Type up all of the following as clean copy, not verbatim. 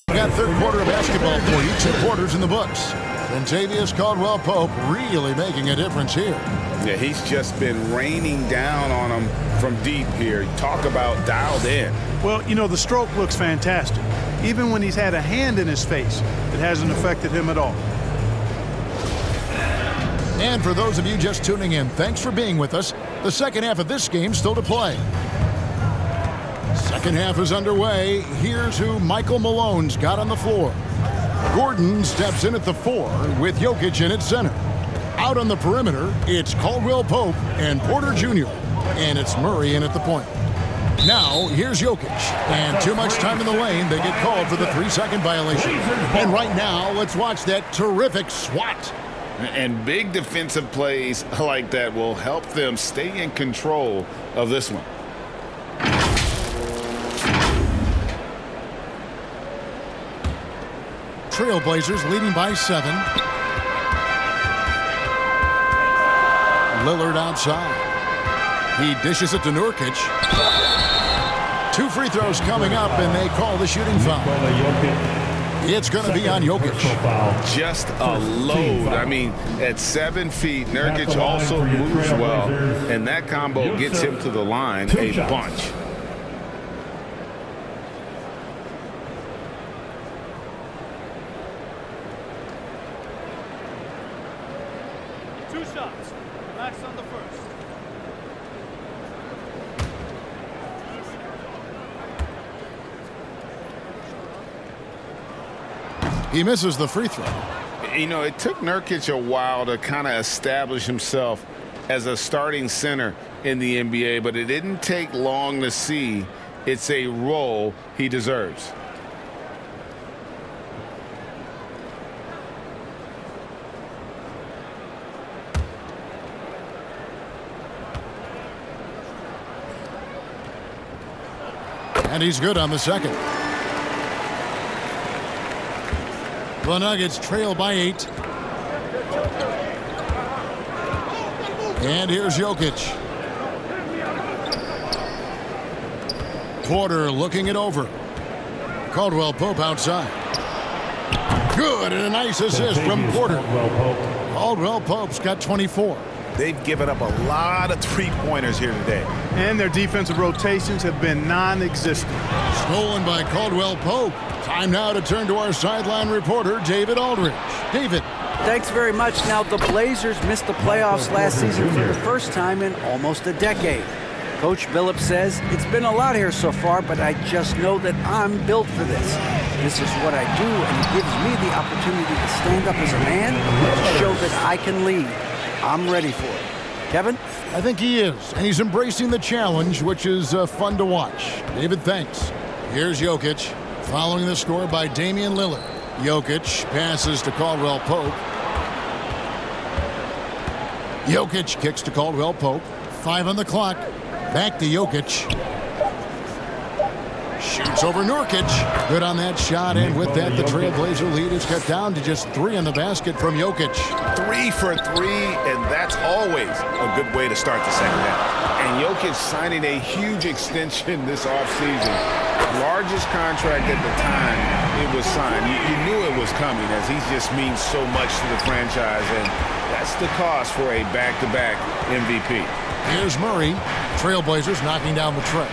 We got third quarter of basketball for you. 2 quarters in the books. And Tavius Caldwell-Pope really making a difference here. Yeah, he's just been raining down on him from deep here. Talk about dialed in. Well, you know, the stroke looks fantastic. Even when he's had a hand in his face, it hasn't affected him at all. And for those of you just tuning in, thanks for being with us. The second half of this game still to play. Second half is underway. Here's who Michael Malone's got on the floor. Gordon steps in at the 4 with Jokic in at center. Out on the perimeter, it's Caldwell-Pope and Porter Jr. And it's Murray in at the point. Now, here's Jokic. And too much time in the lane, they get called for the 3-second violation. And right now, let's watch that terrific swat. And big defensive plays like that will help them stay in control of this one. Trailblazers leading by 7. Lillard outside. He dishes it to Nurkic. 2 free throws coming up, and they call the shooting foul. It's going to be on Jokic. Just a load. I mean, at 7 feet, Nurkic also moves well, and that combo gets him to the line a bunch. On the first. He misses the free throw. You know, it took Nurkic a while to kind of establish himself as a starting center in the NBA, but it didn't take long to see it's a role he deserves. And he's good on the second. The Nuggets trail by 8. And here's Jokic. Porter looking it over. Caldwell-Pope outside. Good, and a nice assist from Porter. Caldwell-Pope's got 24. They've given up a lot of three-pointers here today. And their defensive rotations have been non-existent. Stolen by Caldwell-Pope. Time now to turn to our sideline reporter, David Aldridge. David. Thanks very much. Now, the Blazers missed the playoffs last season for the first time in almost a decade. Coach Billups says, it's been a lot here so far, but I just know that I'm built for this. This is what I do, and it gives me the opportunity to stand up as a man to show that I can lead. I'm ready for it. Kevin? I think he is, and he's embracing the challenge, which is fun to watch. David, thanks. Here's Jokic, following the score by Damian Lillard. Jokic passes to Caldwell-Pope. Jokic kicks to Caldwell-Pope. 5 on the clock. Back to Jokic. Shoots over Nurkic. Good on that shot, and with that, the Trailblazer lead is cut down to just 3 in the basket from Jokic. 3 for 3, and that's always a good way to start the second half. And Jokic signing a huge extension this offseason. Largest contract at the time it was signed. You knew it was coming, as he just means so much to the franchise, and that's the cost for a back-to-back MVP. Here's Murray. Trailblazers knocking down the tray.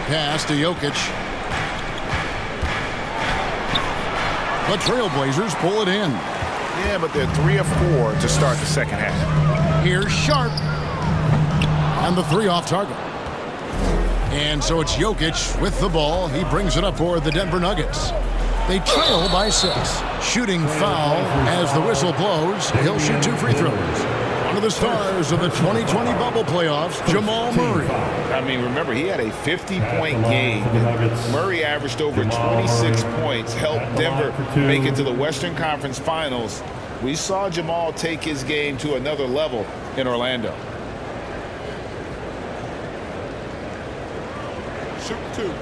Pass to Jokic. The Trailblazers pull it in. Yeah, but they're 3 of 4 to start the second half. Here's Sharp. On the 3 off target. And so it's Jokic with the ball. He brings it up for the Denver Nuggets. They trail by 6. Shooting foul as the whistle blows. He'll shoot 2 free throws. One of the stars of the 2020 bubble playoffs, Jamal Murray. I mean, remember, he had a 50-point game. Murray averaged over 26 points, helped Denver make it to the Western Conference Finals. We saw Jamal take his game to another level in Orlando. Shoot 2.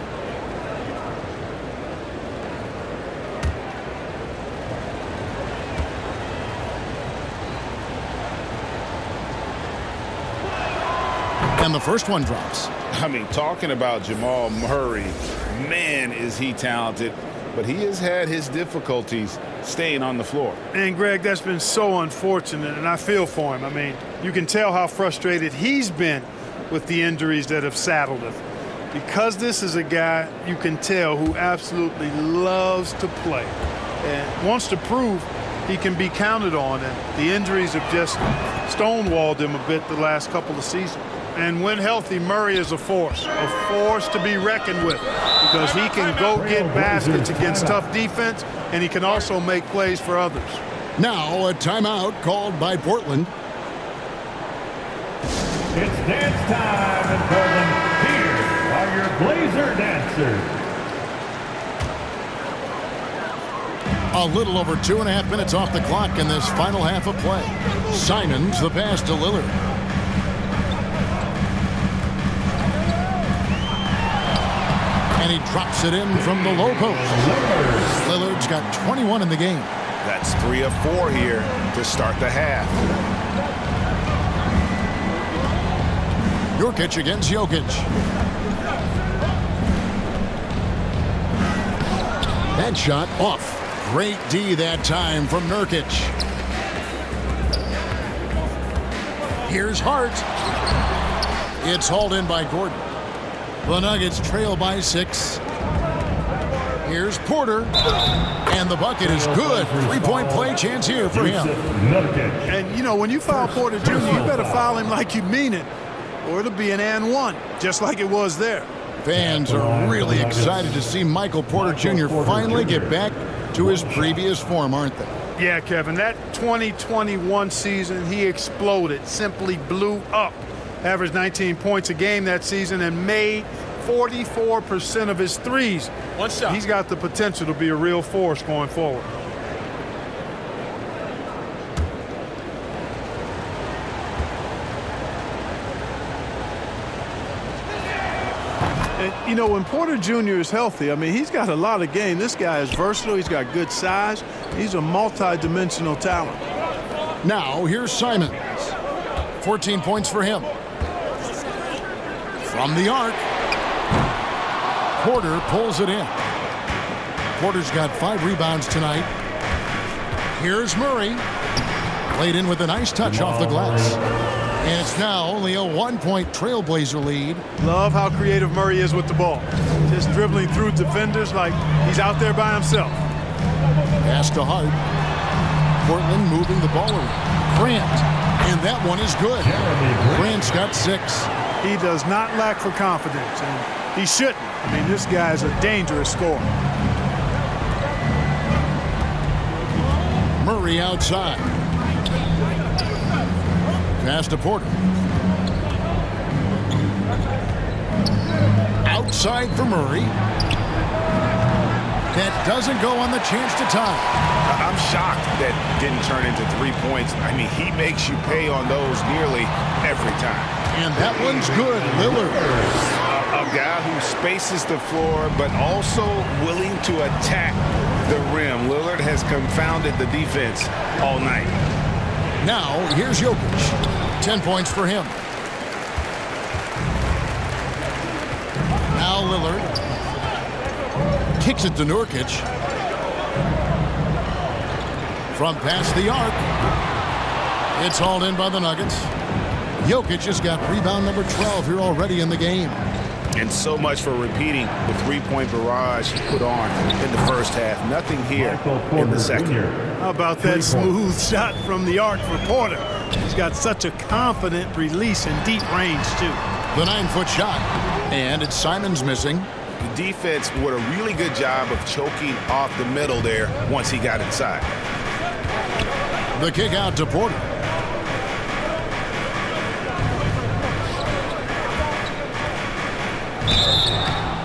And the first one drops. I mean, talking about Jamal Murray, man, is he talented. But he has had his difficulties staying on the floor. And, Greg, that's been so unfortunate, and I feel for him. I mean, you can tell how frustrated he's been with the injuries that have saddled him. Because this is a guy, you can tell, who absolutely loves to play and wants to prove he can be counted on. And the injuries have just stonewalled him a bit the last couple of seasons. And when healthy, Murray is a force to be reckoned with, because he can go get baskets against tough defense, and he can also make plays for others. Now a timeout called by Portland. It's dance time in Portland. Here are your Blazer dancers. A little over 2.5 minutes off the clock in this final half of play. Simons the pass to Lillard. And he drops it in from the low post. Lillard's got 21 in the game. That's 3 of 4 here to start the half. Nurkic against Jokic. That shot off. Great D that time from Nurkic. Here's Hart. It's hauled in by Gordon. The Nuggets trail by 6. Here's Porter. And the bucket is good. 3-point play chance here for him. And, you know, when you foul Porter Jr., you better foul him like you mean it, or it'll be an and one, just like it was there. Fans are really excited to see Michael Porter Jr. finally get back to his previous form, aren't they? Yeah, Kevin, that 2021 season, he exploded, simply blew up. Averaged 19 points a game that season and made 44% of his threes. One shot. He's got the potential to be a real force going forward. And, you know, when Porter Jr. is healthy, I mean, he's got a lot of game. This guy is versatile. He's got good size. He's a multi-dimensional talent. Now, here's Simons. 14 points for him. From the arc. Porter pulls it in. Porter's got 5 rebounds tonight. Here's Murray. Played in with a nice touch off the glass. And it's now only a 1-point Trailblazer lead. Love how creative Murray is with the ball. Just dribbling through defenders like he's out there by himself. Pass to Hart. Portland moving the ball around. Grant. And that one is good. Grant's got 6. He does not lack for confidence, and he shouldn't. I mean, this guy is a dangerous scorer. Murray outside. Pass to Porter. Outside for Murray. That doesn't go on the chance to tie. I'm shocked that didn't turn into 3 points. I mean, he makes you pay on those nearly every time. And that one's good. Lillard. A guy who spaces the floor, but also willing to attack the rim. Lillard has confounded the defense all night. Now, here's Jokic. 10 points for him. Now Lillard. Kicks it to Nurkic. From past the arc. It's hauled in by the Nuggets. Jokic has got rebound number 12 here already in the game. And so much for repeating the three-point barrage he put on in the first half. Nothing here in the second. How about that smooth shot from the arc for Porter? He's got such a confident release in deep range, too. The 9-foot shot. And it's Simons missing. The defense did a really good job of choking off the middle there once he got inside. The kick out to Porter.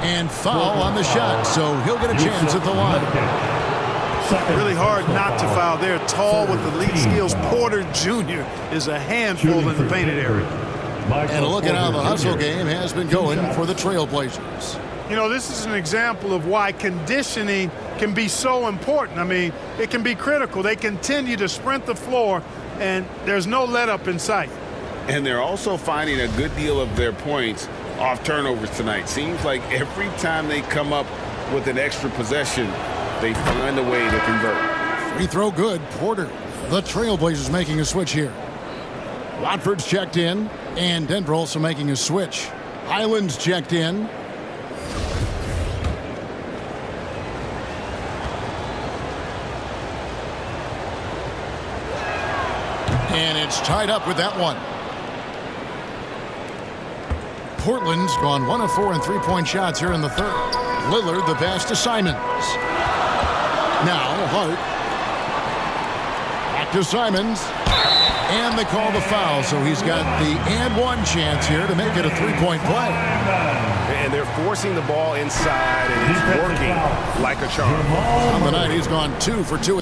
And foul on the shot, so he'll get a chance at the line. Really hard not to foul there. Tall with elite skills. Porter Jr. is a handful in the painted area. And look at how the hustle game has been going for the Trailblazers. You know, this is an example of why conditioning can be so important. I mean, it can be critical. They continue to sprint the floor, and there's no let up in sight. And they're also finding a good deal of their points off turnovers tonight. Seems like every time they come up with an extra possession, they find a way to convert. Free throw good. Porter. The Trailblazers making a switch here. Watford's checked in, and Denver also making a switch. Highland's checked in. And it's tied up with that one. Portland's gone 1 of 4 in three-point shots here in the third. Lillard the pass to Simons. Now Hart. Back to Simons. And they call the foul, so he's got the and one chance here to make it a three-point play. And they're forcing the ball inside, and it's working like a charm. On the night, he's gone 2 for 2.